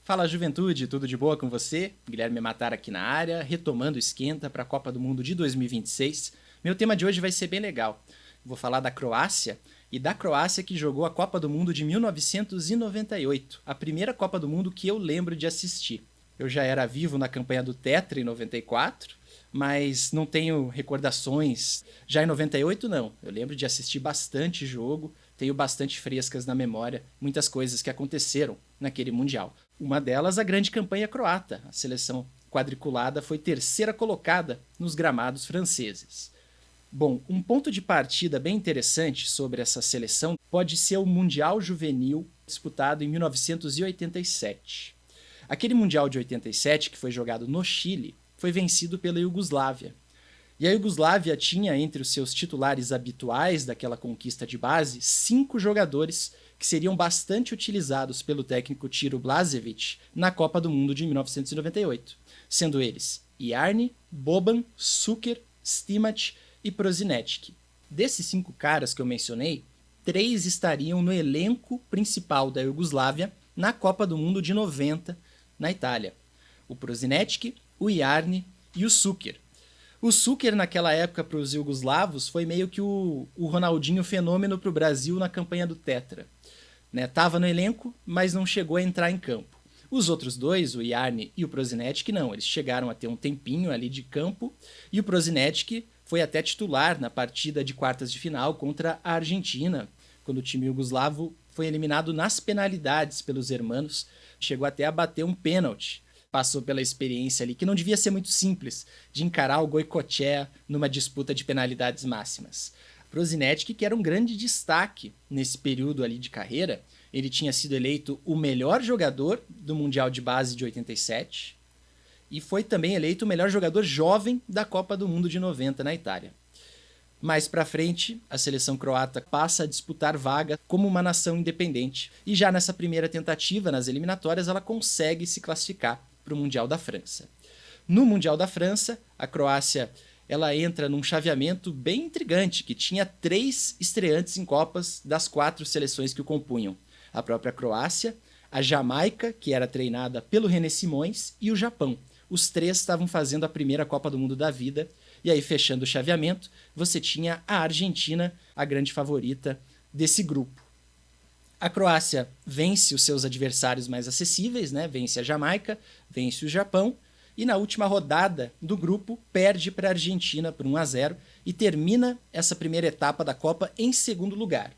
Fala juventude, tudo de boa com você? Guilherme Matar aqui na área, retomando o esquenta para a Copa do Mundo de 2026. Meu tema de hoje vai ser bem legal. Vou falar da Croácia e da Croácia que jogou a Copa do Mundo de 1998, a primeira Copa do Mundo que eu lembro de assistir. Eu já era vivo na campanha do Tetra em 94, mas não tenho recordações. Já em 98 não, eu lembro de assistir bastante jogo, tenho bastante frescas na memória, muitas coisas que aconteceram naquele Mundial. Uma delas, a grande campanha croata. A seleção quadriculada foi terceira colocada nos gramados franceses. Bom, um ponto de partida bem interessante sobre essa seleção pode ser o Mundial Juvenil disputado em 1987. Aquele Mundial de 87, que foi jogado no Chile, foi vencido pela Iugoslávia. E a Iugoslávia tinha entre os seus titulares habituais daquela conquista de base 5 jogadores que seriam bastante utilizados pelo técnico Tiro Blažević na Copa do Mundo de 1998, sendo eles Jarni, Boban, Šuker, Stimac e Prosinečki. Desses 5 caras que eu mencionei, 3 estariam no elenco principal da Iugoslávia na Copa do Mundo de 90 na Itália. O Prosinečki, o Jarni e o Šuker. O Šuker, naquela época, para os iugoslavos, foi meio que o Ronaldinho fenômeno para o Brasil na campanha do Tetra. Tava no elenco, mas não chegou a entrar em campo. Os outros dois, o Jarni e o Prosinečki, não. Eles chegaram a ter um tempinho ali de campo, e o Prosinečki foi até titular na partida de quartas de final contra a Argentina, quando o time iugoslavo foi eliminado nas penalidades pelos hermanos, chegou até a bater um pênalti. Passou pela experiência ali, que não devia ser muito simples, de encarar o Goicoechea numa disputa de penalidades máximas. Prosinečki, que era um grande destaque nesse período ali de carreira, ele tinha sido eleito o melhor jogador do Mundial de Base de 87 e foi também eleito o melhor jogador jovem da Copa do Mundo de 90 na Itália. Mais pra frente, a seleção croata passa a disputar vaga como uma nação independente e já nessa primeira tentativa, nas eliminatórias, ela consegue se classificar para o Mundial da França. No Mundial da França, a Croácia ela entra num chaveamento bem intrigante, que tinha 3 estreantes em Copas das 4 seleções que o compunham. A própria Croácia, a Jamaica, que era treinada pelo René Simões, e o Japão. Os 3 estavam fazendo a primeira Copa do Mundo da vida, e aí fechando o chaveamento, você tinha a Argentina, a grande favorita desse grupo. A Croácia vence os seus adversários mais acessíveis, vence a Jamaica, vence o Japão, e na última rodada do grupo perde para a Argentina por 1-0 e termina essa primeira etapa da Copa em segundo lugar.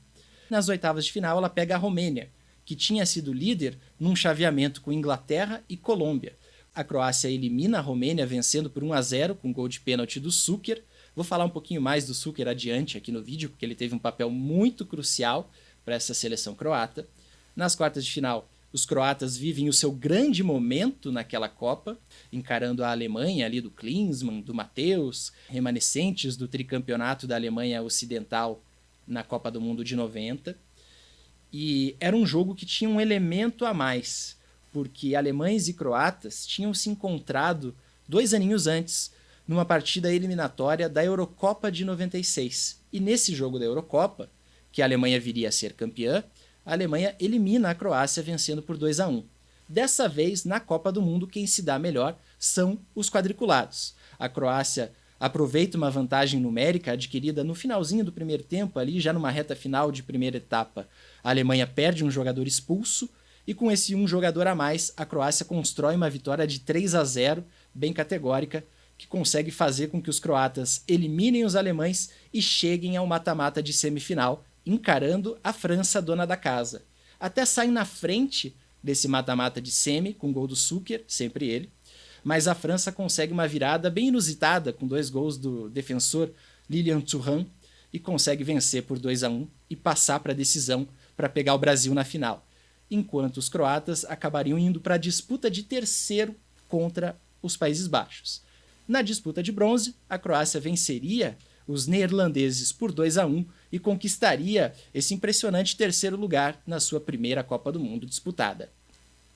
Nas oitavas de final ela pega a Romênia, que tinha sido líder num chaveamento com Inglaterra e Colômbia. A Croácia elimina a Romênia vencendo por 1-0 com gol de pênalti do Šuker. Vou falar um pouquinho mais do Šuker adiante aqui no vídeo, porque ele teve um papel muito crucial para essa seleção croata. Nas quartas de final, os croatas vivem o seu grande momento naquela Copa, encarando a Alemanha ali do Klinsmann, do Matthäus, remanescentes do tricampeonato da Alemanha Ocidental na Copa do Mundo de 90. E era um jogo que tinha um elemento a mais, porque alemães e croatas tinham se encontrado 2 aninhos antes, numa partida eliminatória da Eurocopa de 96. E nesse jogo da Eurocopa, que a Alemanha viria a ser campeã, a Alemanha elimina a Croácia vencendo por 2-1. Dessa vez, na Copa do Mundo, quem se dá melhor são os quadriculados. A Croácia aproveita uma vantagem numérica adquirida no finalzinho do primeiro tempo, ali já numa reta final de primeira etapa. A Alemanha perde um jogador expulso e com esse um jogador a mais, a Croácia constrói uma vitória de 3-0, bem categórica, que consegue fazer com que os croatas eliminem os alemães e cheguem ao mata-mata de semifinal, encarando a França, dona da casa. Até saem na frente desse mata-mata de semi, com gol do Šuker, sempre ele, mas a França consegue uma virada bem inusitada, com 2 gols do defensor Lilian Thuram, e consegue vencer por 2-1 e passar para a decisão para pegar o Brasil na final, enquanto os croatas acabariam indo para a disputa de terceiro contra os Países Baixos. Na disputa de bronze, a Croácia venceria os neerlandeses por 2-1 e conquistaria esse impressionante terceiro lugar na sua primeira Copa do Mundo disputada.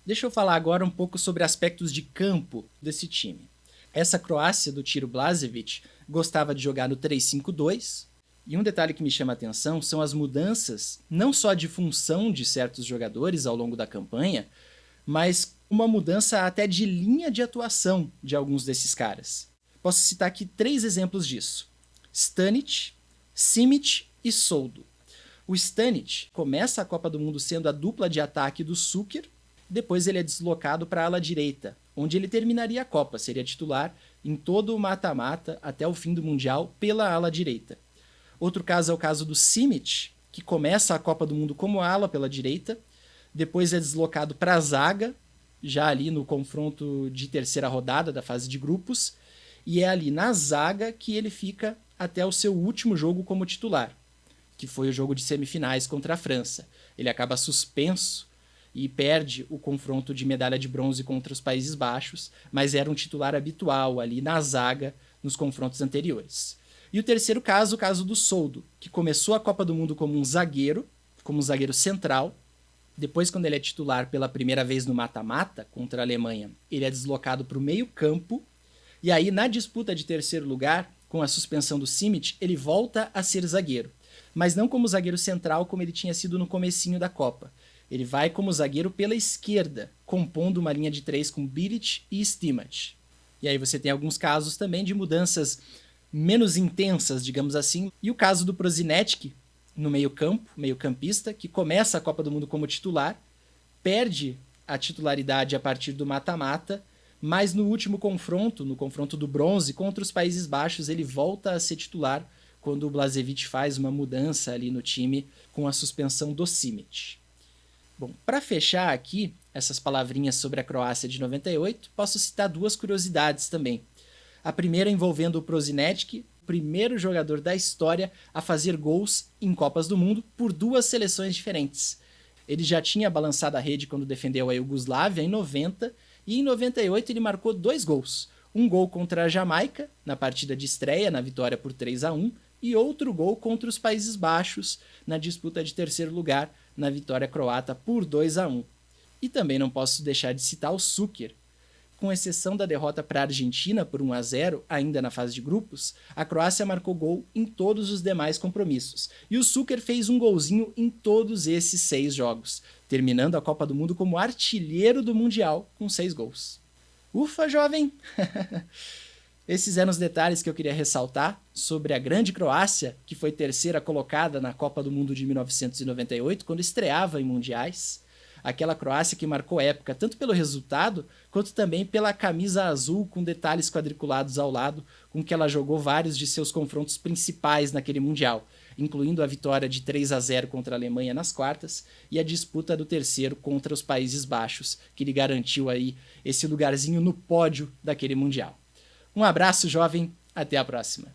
Deixa eu falar agora um pouco sobre aspectos de campo desse time. Essa Croácia do Tiro Blažević gostava de jogar no 3-5-2, e um detalhe que me chama a atenção são as mudanças, não só de função de certos jogadores ao longo da campanha, mas uma mudança até de linha de atuação de alguns desses caras. Posso citar aqui 3 exemplos disso: Stanic, Simic e Soldo. O Stanic começa a Copa do Mundo sendo a dupla de ataque do Šuker, depois ele é deslocado para a ala direita, onde ele terminaria a Copa, seria titular em todo o mata-mata até o fim do Mundial pela ala direita. Outro caso é o caso do Simic, que começa a Copa do Mundo como ala pela direita, depois é deslocado para a zaga, já ali no confronto de terceira rodada da fase de grupos, e é ali na zaga que ele fica até o seu último jogo como titular, que foi o jogo de semifinais contra a França. Ele acaba suspenso e perde o confronto de medalha de bronze contra os Países Baixos, mas era um titular habitual ali na zaga nos confrontos anteriores. E o terceiro caso, o caso do Soldo, que começou a Copa do Mundo como um zagueiro central. Depois, quando ele é titular pela primeira vez no mata-mata contra a Alemanha, ele é deslocado para o meio-campo. E aí, na disputa de terceiro lugar, com a suspensão do Simic, ele volta a ser zagueiro. Mas não como zagueiro central, como ele tinha sido no comecinho da Copa. Ele vai como zagueiro pela esquerda, compondo uma linha de 3 com Bilic e Stimac. E aí você tem alguns casos também de mudanças menos intensas, digamos assim. E o caso do Prosinecki, no meio-campo, meio-campista, que começa a Copa do Mundo como titular, perde a titularidade a partir do mata-mata, mas no último confronto, no confronto do bronze contra os Países Baixos, ele volta a ser titular quando o Blažević faz uma mudança ali no time com a suspensão do Simic. Bom, para fechar aqui essas palavrinhas sobre a Croácia de 98, posso citar 2 curiosidades também. A primeira envolvendo o Prosinecki, primeiro jogador da história a fazer gols em Copas do Mundo por 2 seleções diferentes. Ele já tinha balançado a rede quando defendeu a Iugoslávia em 90, e em 98 ele marcou 2 gols. Um gol contra a Jamaica, na partida de estreia, na vitória por 3-1, e outro gol contra os Países Baixos, na disputa de terceiro lugar, na vitória croata por 2-1. E também não posso deixar de citar o Šuker. Com exceção da derrota para a Argentina por 1-0, ainda na fase de grupos, a Croácia marcou gol em todos os demais compromissos. E o Šuker fez um golzinho em todos esses 6 jogos, terminando a Copa do Mundo como artilheiro do Mundial com 6 gols. Ufa, jovem! Esses eram os detalhes que eu queria ressaltar sobre a grande Croácia, que foi terceira colocada na Copa do Mundo de 1998, quando estreava em mundiais. Aquela Croácia que marcou época tanto pelo resultado, quanto também pela camisa azul com detalhes quadriculados ao lado, com que ela jogou vários de seus confrontos principais naquele Mundial, incluindo a vitória de 3-0 contra a Alemanha nas quartas e a disputa do terceiro contra os Países Baixos, que lhe garantiu aí esse lugarzinho no pódio daquele Mundial. Um abraço, jovem, até a próxima.